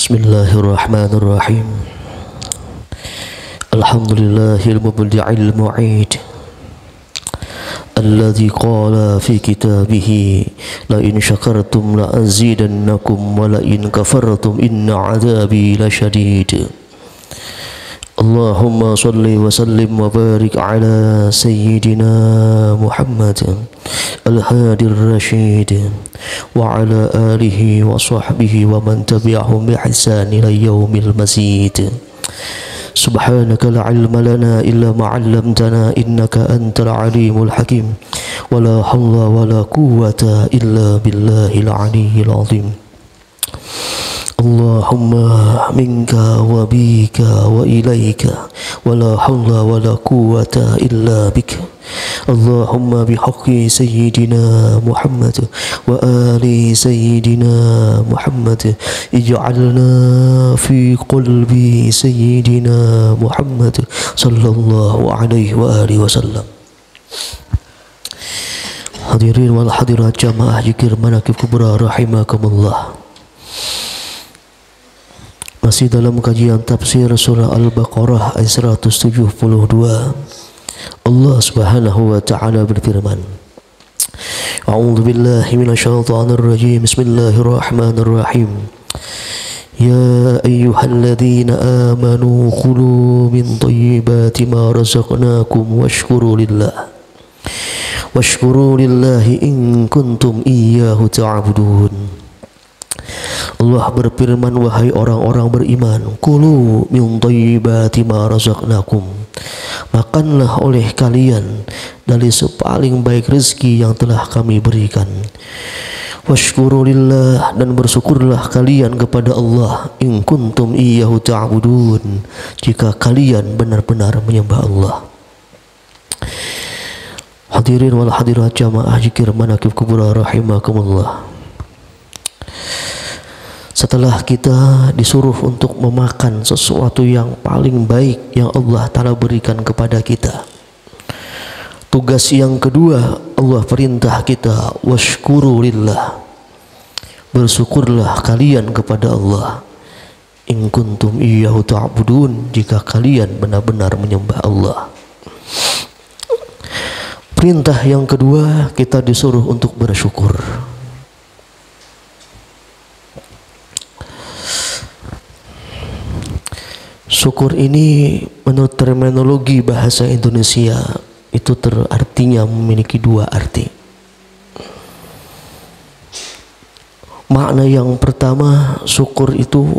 Bismillahirrahmanirrahim. Alhamdulillahil mubdi'il mu'id alladzi qala fi kitabih la in syakartum la azidannakum wa la in kafartum inna 'adzabi lasyadid. Allahumma salli wa sallim wa barik ala sayyidina Muhammad al-hadi ar-rashid wa ala alihi wa sahbihi wa man tabi'ahum bi ihsan ila yaumil mazid. Subhanaka la ilma lana illa ma 'allamtana innaka antal alimul hakim wa la hawla wa la quwwata illa billahil aliyyil azim. Allahumma minka wa bika wa ilaika wa la hawla wa la quwwata illa bika. Allahumma bihaqqi sayyidina Muhammad wa ali sayyidina Muhammad ij'alna fi qalbi sayyidina Muhammad sallallahu alaihi wa alihi wasallam. Hadirin wal hadirat jamaah zikir manaqib kubra rahimakumullah. Masih dalam kajian tafsir surah Al-Baqarah ayat 172. Allah Subhanahu wa taala berfirman, A'udzu billahi minasyaitonir rajim. Bismillahirrahmanirrahim. Ya ayyuhalladzina amanu kulu min thayyibati ma razaqnakum washkuru lillahi in kuntum iyyahu ta'budun. Allah berfirman, wahai orang-orang beriman, kulu min thayyibati ma razaqnakum, makanlah oleh kalian dari sepaling baik rezeki yang telah kami berikan. Washkurulillah, dan bersyukurlah kalian kepada Allah, in kuntum iyyahu ta'budun, jika kalian benar-benar menyembah Allah. Hadirin wal hadirat jamaah zikir manaqib kubra rahimakumullah. Setelah kita disuruh untuk memakan sesuatu yang paling baik yang Allah Ta'ala berikan kepada kita, tugas yang kedua Allah perintah kita, washkuru lillah, bersyukurlah kalian kepada Allah, in kuntum iyyahu ta'budun, jika kalian benar-benar menyembah Allah. Perintah yang kedua, kita disuruh untuk bersyukur. Syukur ini menurut terminologi bahasa Indonesia itu artinya memiliki dua arti. Makna yang pertama, syukur itu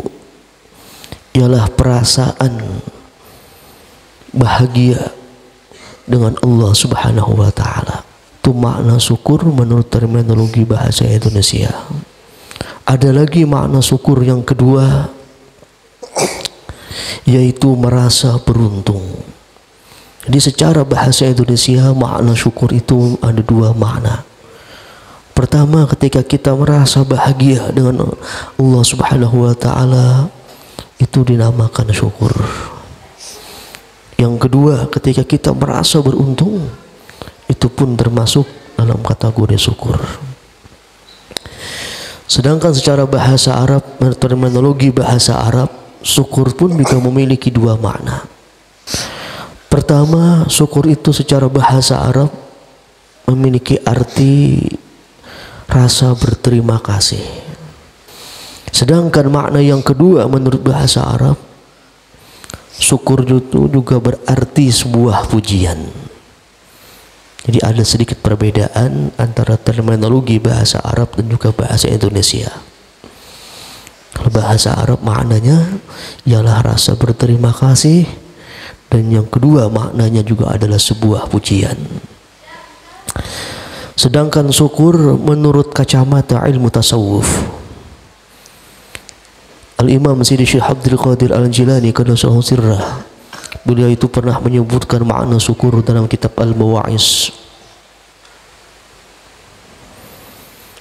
ialah perasaan bahagia dengan Allah Subhanahu wa taala. Itu makna syukur menurut terminologi bahasa Indonesia. Ada lagi makna syukur yang kedua, yaitu merasa beruntung. Jadi secara bahasa Indonesia makna syukur itu ada dua makna. Pertama, ketika kita merasa bahagia dengan Allah Subhanahu wa taala, itu dinamakan syukur. Yang kedua, ketika kita merasa beruntung, itu pun termasuk dalam kategori syukur. Sedangkan secara bahasa Arab, terminologi bahasa Arab, syukur pun juga memiliki dua makna. Pertama, syukur itu secara bahasa Arab memiliki arti rasa berterima kasih. Sedangkan makna yang kedua menurut bahasa Arab, syukur itu juga berarti sebuah pujian. Jadi ada sedikit perbedaan antara terminologi bahasa Arab dan juga bahasa Indonesia. Kalau bahasa Arab maknanya ialah rasa berterima kasih, dan yang kedua maknanya juga adalah sebuah pujian. Sedangkan syukur menurut kacamata ilmu tasawuf, Al-Imam Sayyidi Syekh Abdul Qadir Al-Jilani qaddasallahu sirrah, beliau itu pernah menyebutkan makna syukur dalam kitab Al-Mawa'iz.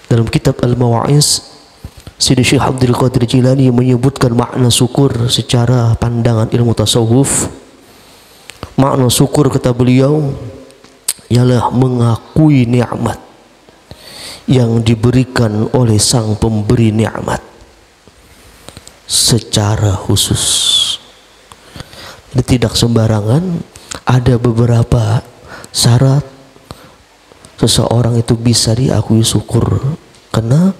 Dalam kitab Al-Mawa'iz, Sayyidi Syekh Abdul Qadir Jilani menyebutkan makna syukur secara pandangan ilmu tasawuf. Makna syukur, kata beliau, ialah mengakui nikmat yang diberikan oleh sang pemberi nikmat. secara khusus. Jadi tidak sembarangan, ada beberapa syarat seseorang itu bisa diakui syukur karena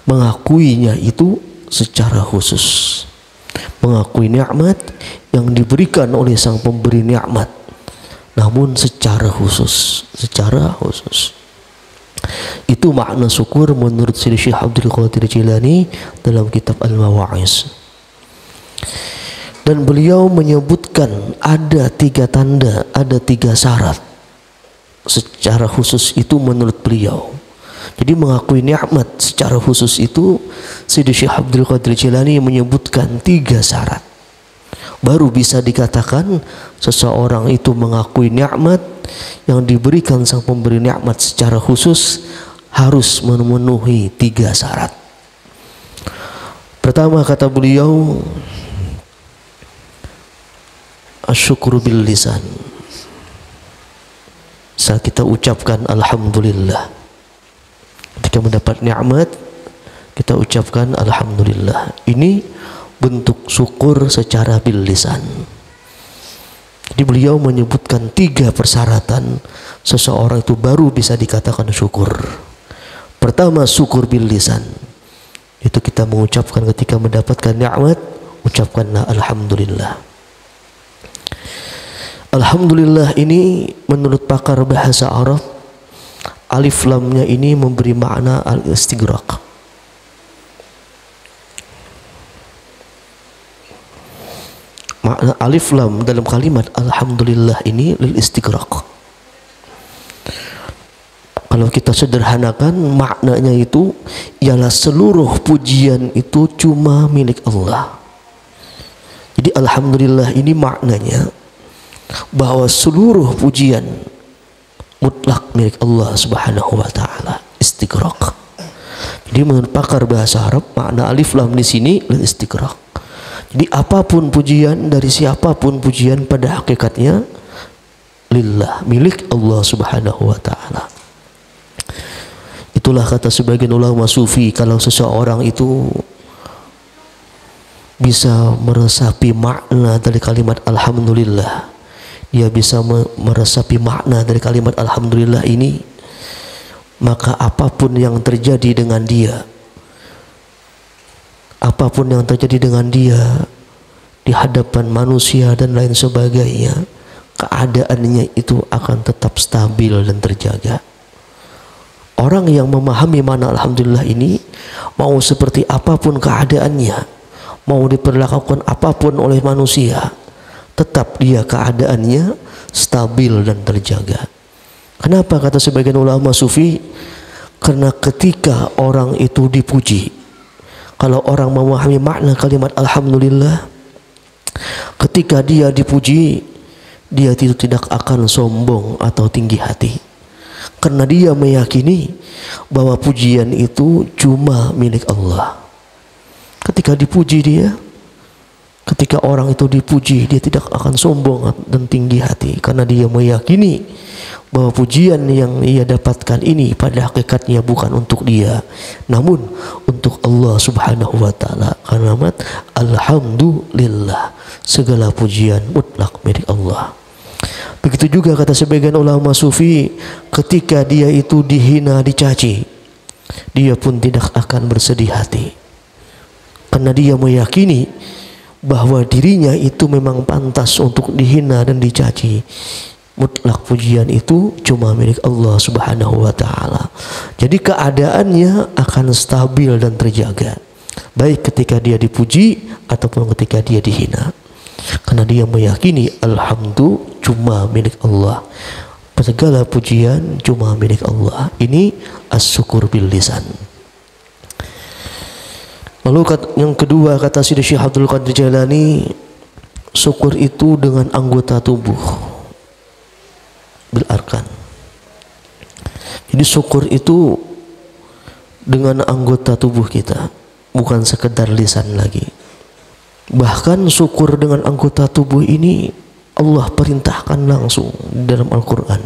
mengakuinya itu secara khusus, mengakui nikmat yang diberikan oleh sang pemberi nikmat, namun secara khusus, Itu makna syukur menurut Syekh Abdul Qadir Jilani dalam kitab Al-Mawa'iz. Dan beliau menyebutkan ada 3 tanda, ada 3 syarat secara khusus itu menurut beliau. Jadi mengakui nikmat secara khusus itu Syekh Abdul Qadir Jilani menyebutkan 3 syarat. Baru bisa dikatakan seseorang itu mengakui nikmat yang diberikan sang pemberi nikmat secara khusus harus memenuhi 3 syarat. Pertama kata beliau, asyukru bil lisan. Saat kita ucapkan alhamdulillah, ketika mendapat nikmat kita ucapkan alhamdulillah. Ini bentuk syukur secara bil lisan. Jadi beliau menyebutkan 3 persyaratan seseorang itu baru bisa dikatakan syukur. Pertama, syukur bil lisan. Itu kita mengucapkan ketika mendapatkan nikmat, ucapkanlah alhamdulillah. Alhamdulillah ini menurut pakar bahasa Arab, alif lamnya ini memberi makna al-istighraq. Makna alif lam dalam kalimat alhamdulillah ini lil istighraq. Kalau kita sederhanakan maknanya itu ialah seluruh pujian itu cuma milik Allah. Jadi alhamdulillah ini maknanya bahwa seluruh pujian mutlak milik Allah Subhanahu wa taala, istighraq. Jadi menurut pakar bahasa Arab makna alif lam di sini lil istighraq. Jadi apapun pujian dari siapapun pujian pada hakikatnya lillah, milik Allah Subhanahu wa taala. Itulah kata sebagian ulama sufi, kalau seseorang itu bisa meresapi makna dari kalimat alhamdulillah, dia bisa meresapi makna dari kalimat alhamdulillah ini, maka apapun yang terjadi dengan dia, apapun yang terjadi dengan dia di hadapan manusia dan lain sebagainya, keadaannya itu akan tetap stabil dan terjaga. Orang yang memahami makna alhamdulillah ini, mau seperti apapun keadaannya, mau diperlakukan apapun oleh manusia, tetap dia keadaannya stabil dan terjaga. Kenapa kata sebagian ulama sufi? Karena ketika orang itu dipuji, kalau orang memahami makna kalimat alhamdulillah, ketika dia dipuji, dia tidak akan sombong atau tinggi hati, karena dia meyakini bahwa pujian itu cuma milik Allah. Ketika dipuji dia, ketika orang itu dipuji, dia tidak akan sombong dan tinggi hati, karena dia meyakini bahwa pujian yang ia dapatkan ini pada hakikatnya bukan untuk dia, namun untuk Allah Subhanahu wa taala. Karena alhamdulillah, segala pujian mutlak milik Allah. Begitu juga kata sebagian ulama sufi, ketika dia itu dihina, dicaci, dia pun tidak akan bersedih hati, karena dia meyakini bahwa dirinya itu memang pantas untuk dihina dan dicaci. Mutlak pujian itu cuma milik Allah Subhanahu wa taala. Jadi keadaannya akan stabil dan terjaga, baik ketika dia dipuji ataupun ketika dia dihina, karena dia meyakini alhamdulillah cuma milik Allah, segala pujian cuma milik Allah. Ini as-syukur bil lisan. Lalu yang kedua kata Syekh Abdul Qadir Jilani, syukur itu dengan anggota tubuh, bil arkan. Jadi syukur itu dengan anggota tubuh kita, bukan sekedar lisan lagi. Bahkan syukur dengan anggota tubuh ini Allah perintahkan langsung dalam Al-Quran.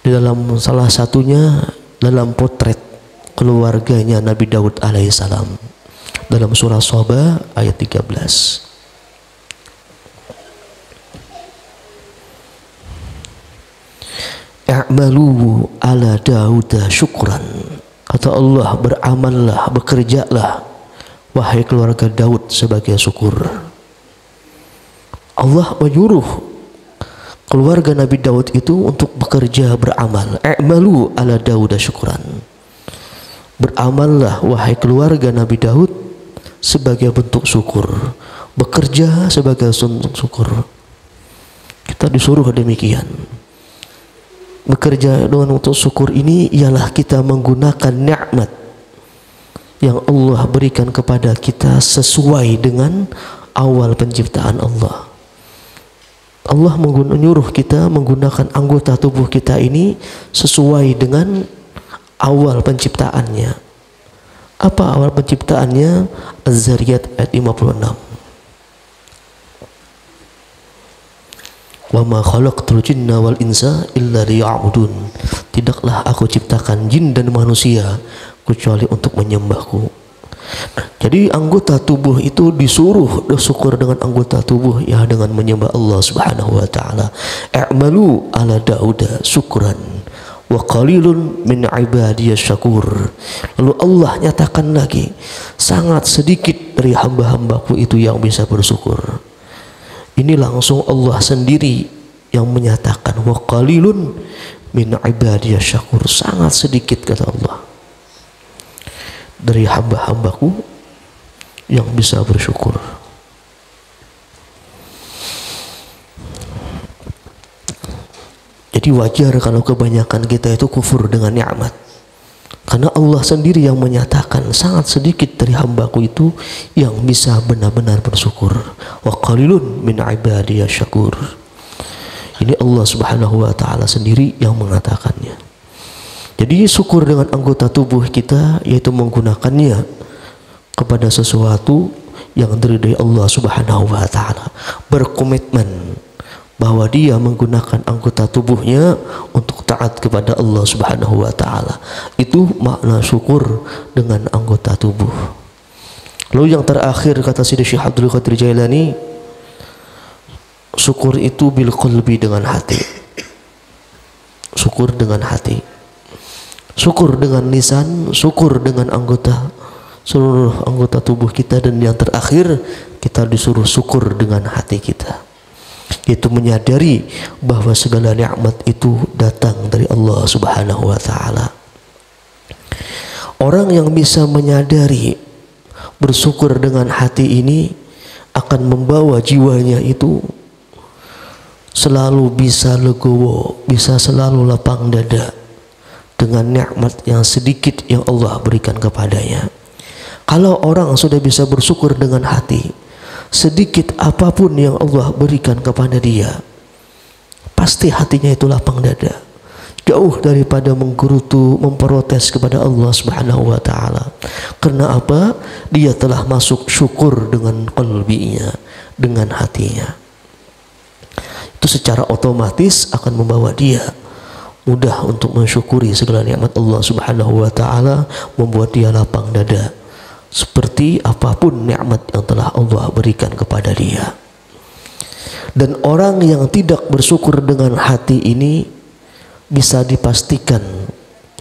Di dalam salah satunya dalam potret keluarganya Nabi Daud alaihissalam. dalam surah Shaba ayat 13. I'malu ala Dauda syukran. Kata Allah, beramallah, bekerjalah wahai keluarga Daud sebagai syukur. Allah menyuruh keluarga Nabi Daud itu untuk bekerja, beramal. I'malu ala Dauda syukran. Beramallah wahai keluarga Nabi Daud sebagai bentuk syukur. Bekerja sebagai bentuk syukur. Kita disuruh demikian. Bekerja dengan untuk syukur ini ialah kita menggunakan nikmat yang Allah berikan kepada kita sesuai dengan awal penciptaan Allah. Allah menyuruh kita menggunakan anggota tubuh kita ini sesuai dengan awal penciptaannya. Apa awal penciptaannya? Az-Zariyat ayat 56. Wa ma khalaqtul jinna wal insa illa liya'budun. Tidaklah aku ciptakan jin dan manusia kecuali untuk menyembahku. Jadi anggota tubuh itu disuruh bersyukur dengan anggota tubuh ya, dengan menyembah Allah Subhanahu wa taala. I'malu ala Dauda syukran wa qalilun min ibadiyas syakur. Lalu Allah nyatakan lagi, sangat sedikit dari hamba-hambaku itu yang bisa bersyukur. Ini langsung Allah sendiri yang menyatakan, wa qalilun min ibadiyas syakur. Sangat sedikit, kata Allah, dari hamba-hambaku yang bisa bersyukur. Jadi wajar kalau kebanyakan kita itu kufur dengan nikmat, karena Allah sendiri yang menyatakan sangat sedikit dari hambaku itu yang bisa benar-benar bersyukur. Wa qalilun min ibadiyas syakur. Ini Allah Subhanahu wa taala sendiri yang mengatakannya. Jadi syukur dengan anggota tubuh kita yaitu menggunakannya kepada sesuatu yang diridhai Allah Subhanahu wa taala. Berkomitmen bahwa dia menggunakan anggota tubuhnya untuk taat kepada Allah Subhanahu wa taala. Itu makna syukur dengan anggota tubuh. Lalu yang terakhir kata Sidi Syekh Abdul Qadir Jailani, syukur itu bil qalbi, dengan hati. Syukur dengan hati. Syukur dengan lisan, syukur dengan anggota, seluruh anggota tubuh kita, dan yang terakhir kita disuruh syukur dengan hati kita, yaitu menyadari bahwa segala nikmat itu datang dari Allah Subhanahu wa taala. Orang yang bisa menyadari bersyukur dengan hati ini akan membawa jiwanya itu selalu bisa legowo, bisa selalu lapang dada dengan nikmat yang sedikit yang Allah berikan kepadanya. Kalau orang sudah bisa bersyukur dengan hati, sedikit apapun yang Allah berikan kepada dia, pasti hatinya itu lapang dada, jauh daripada menggerutu, memprotes kepada Allah Subhanahu wa taala. Karena apa? Dia telah masuk syukur dengan qalbinya, dengan hatinya. Itu secara otomatis akan membawa dia mudah untuk mensyukuri segala nikmat Allah Subhanahu wa taala, membuat dia lapang dada seperti apapun nikmat yang telah Allah berikan kepada dia. Dan orang yang tidak bersyukur dengan hati ini bisa dipastikan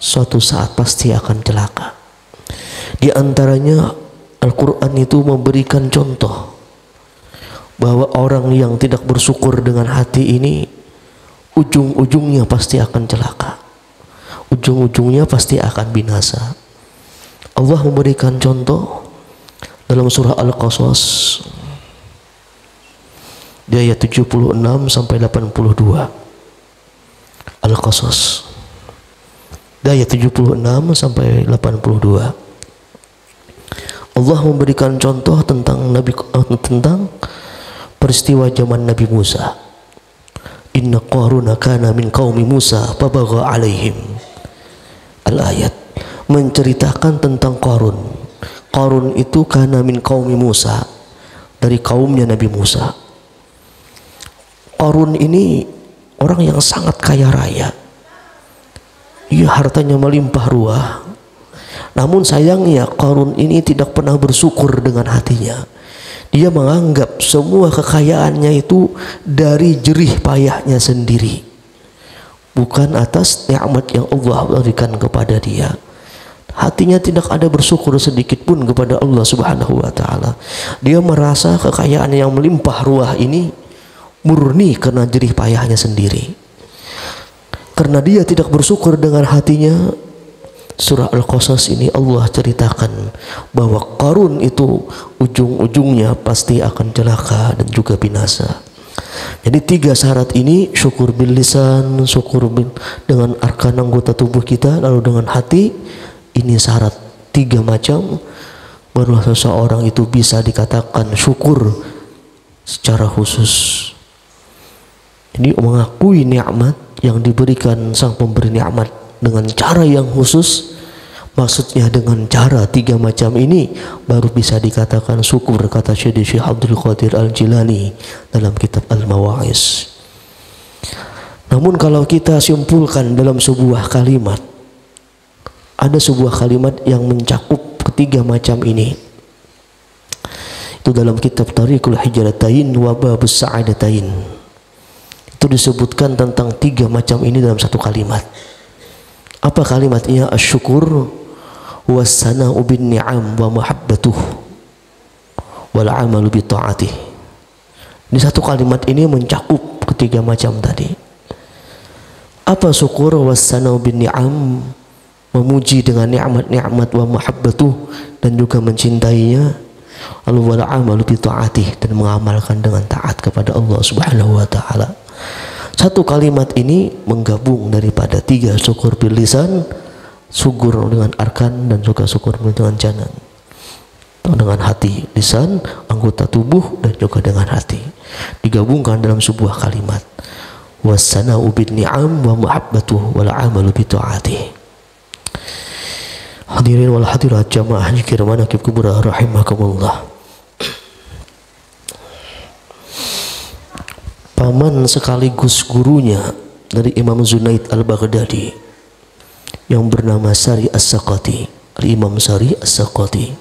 suatu saat pasti akan celaka. Di antaranya Al-Quran itu memberikan contoh bahwa orang yang tidak bersyukur dengan hati ini ujung-ujungnya pasti akan celaka, ujung-ujungnya pasti akan binasa. Allah memberikan contoh dalam surah Al-Qasas di ayat 76 sampai 82. Al-Qasas di ayat 76 sampai 82. Allah memberikan contoh tentang tentang peristiwa zaman Nabi Musa. Inna Qaruna kana min qaumi Musa fabagha alaihim. Al-ayat menceritakan tentang Qarun. Qarun itu kana min qaumi Musa, dari kaumnya Nabi Musa. Qarun ini orang yang sangat kaya raya. Ia hartanya melimpah ruah. Namun sayangnya Qarun ini tidak pernah bersyukur dengan hatinya. Dia menganggap semua kekayaannya itu dari jerih payahnya sendiri, bukan atas nikmat yang Allah berikan kepada dia. Hatinya tidak ada bersyukur sedikit pun kepada Allah Subhanahu wa taala. Dia merasa kekayaan yang melimpah ruah ini murni karena jerih payahnya sendiri. Karena dia tidak bersyukur dengan hatinya, surah Al-Qasas ini Allah ceritakan bahwa Qarun itu ujung-ujungnya pasti akan celaka dan juga binasa. Jadi 3 syarat ini, syukur bil lisan, syukur dengan arkan anggota tubuh kita, lalu dengan hati. Ini syarat 3 macam baru seseorang itu bisa dikatakan syukur secara khusus. Jadi mengakui nikmat yang diberikan sang pemberi nikmat dengan cara yang khusus, maksudnya dengan cara 3 macam ini baru bisa dikatakan syukur, kata Syekh Abdul Qadir Al-Jilani dalam kitab Al-Mawa'iz. Namun kalau kita simpulkan dalam sebuah kalimat, ada sebuah kalimat yang mencakup ketiga macam ini. Itu dalam kitab Tariqul Hijratain wa Babus Sa'adatain. Itu disebutkan tentang 3 macam ini dalam satu kalimat. Apa kalimatnya? Asyukur wassana'u bin ni'am wa mahabbatuh wal amalu bi ta'atih. Di satu kalimat ini mencakup ketiga macam tadi. Apa syukur? Wassana'u bin ni'am, memuji dengan nikmat-nikmat, wa mahabbatuh, dan juga mencintainya, lalu wal amalu bi ta'atih, dan mengamalkan dengan taat kepada Allah Subhanahu wa taala. Satu kalimat ini menggabung daripada 3, syukur bil lisan, syukur dengan arkan, dan juga syukur dengan janan, dengan hati, lisan, anggota tubuh, dan juga dengan hati, digabungkan dalam sebuah kalimat. Wassana'u bin ni'am wa mahabbatuh wal amalu bi ta'atih. Hadirin wal hadirat jamaah zikir manaqib kubra rahimakumullah. Paman sekaligus gurunya dari Imam Junaid Al-Baghdadi yang bernama Sari As-Saqati, Imam Sari As-Saqati.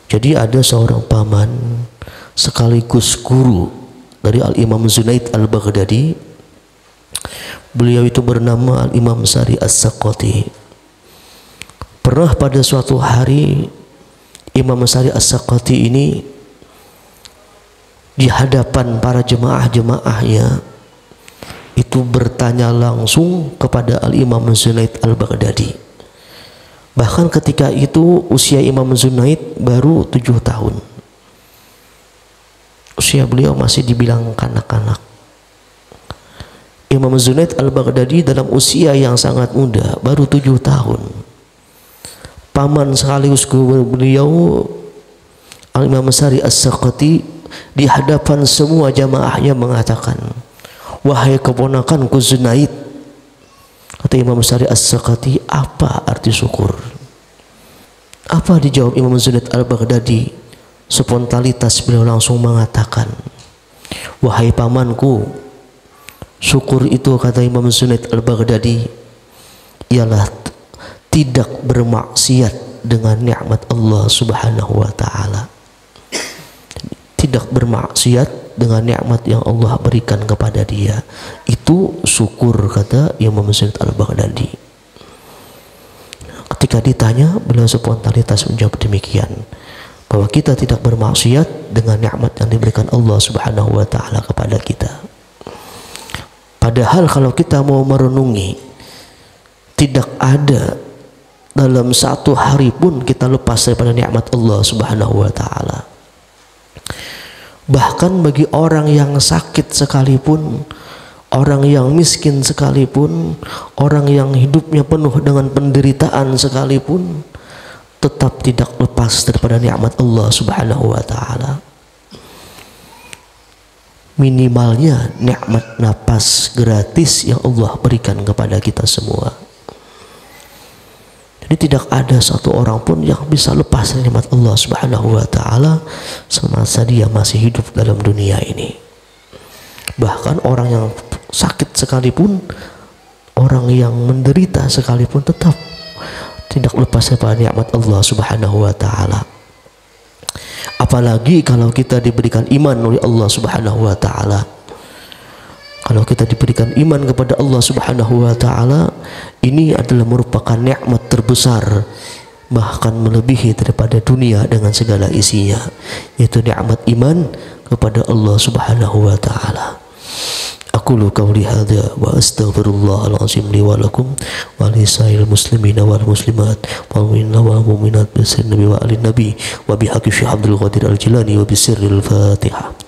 Jadi ada seorang paman sekaligus guru dari Al-Imam Junaid Al-Baghdadi. Beliau itu bernama Al-Imam Sari As-Saqati. Pernah pada suatu hari Imam Sari As-Saqati ini di hadapan para jemaah-jemaahnya itu bertanya langsung kepada Al-Imam Junaid Al-Baghdadi. Bahkan ketika itu usia Imam Junaid baru 7 tahun. Usia beliau masih dibilang kanak-kanak. Imam Junaid Al-Baghdadi dalam usia yang sangat muda, baru 7 tahun. Paman sekaligus guru beliau Al-Imam Sari As-Saqati di hadapan semua jamaahnya mengatakan, wahai keponakanku Junaid, kata Imam Sari As-Saqati, apa arti syukur? Apa dijawab Imam Junaid Al-Baghdadi? Spontanitas beliau langsung mengatakan, wahai pamanku, syukur itu, kata Imam Junaid Al-Baghdadi, ialah tidak bermaksiat dengan nikmat Allah Subhanahu wa taala. Tidak bermaksiat dengan nikmat yang Allah berikan kepada dia, itu syukur, kata Imam Junaid Al-Baghdadi. Ketika ditanya, beliau spontanitas menjawab demikian, bahwa kita tidak bermaksiat dengan nikmat yang diberikan Allah Subhanahu wa taala kepada kita. Padahal kalau kita mau merenungi, tidak ada dalam satu hari pun kita lepas daripada nikmat Allah Subhanahu wa taala. Bahkan bagi orang yang sakit sekalipun, orang yang miskin sekalipun, orang yang hidupnya penuh dengan penderitaan sekalipun, tetap tidak lepas daripada nikmat Allah Subhanahu wa taala. Minimalnya nikmat napas gratis yang Allah berikan kepada kita semua. Jadi tidak ada satu orang pun yang bisa lepas dari nikmat Allah Subhanahu wa taala semasa dia masih hidup dalam dunia ini. Bahkan orang yang sakit sekalipun, orang yang menderita sekalipun, tetap tidak lepas daripada nikmat Allah Subhanahu wa taala. Apalagi kalau kita diberikan iman oleh Allah Subhanahu wa taala. Kalau kita diberikan iman kepada Allah Subhanahu wa taala, ini adalah merupakan nikmat terbesar, bahkan melebihi daripada dunia dengan segala isinya, yaitu nikmat iman kepada Allah Subhanahu wa taala. Aqulu qawli hadza wa astaghfirullahal azim li wa lakum wa lisairil muslimina wal muslimat wal mu'minina wal mu'minat bi sirri nabi wa alin nabi wa bihaqqi Syekh Abdul Qadir Al Jilani wa bi sirril Fatihah.